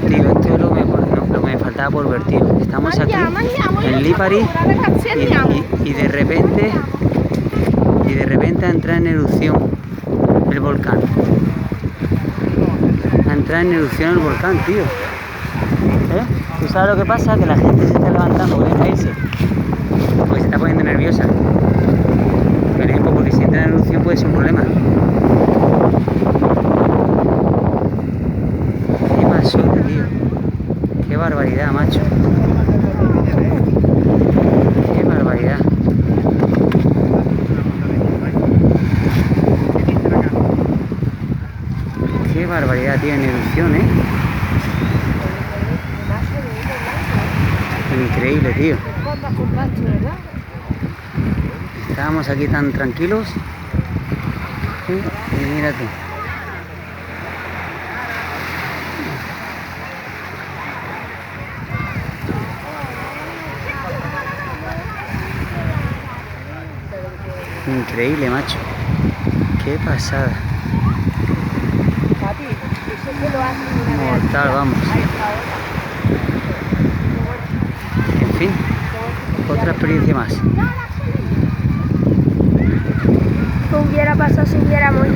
tío, esto es lo que me faltaba por ver, tío. Estamos aquí en Lipari y de repente entra en erupción el volcán. Entra en erupción el volcán, tío. ¿Tú sabes lo que pasa? Que la gente se está levantando, puede caerse, porque se está poniendo nerviosa. Por ejemplo, porque si entra en erupción puede ser un problema. Qué masote, tío. Qué barbaridad, macho. Qué barbaridad. Qué barbaridad, tío, en erupción, Increíble, tío. Estábamos aquí tan tranquilos. Y mira tú. Increíble, macho. Qué pasada. Mortal, vamos. En fin, otra experiencia más. ¿Qué hubiera pasado si hubiéramos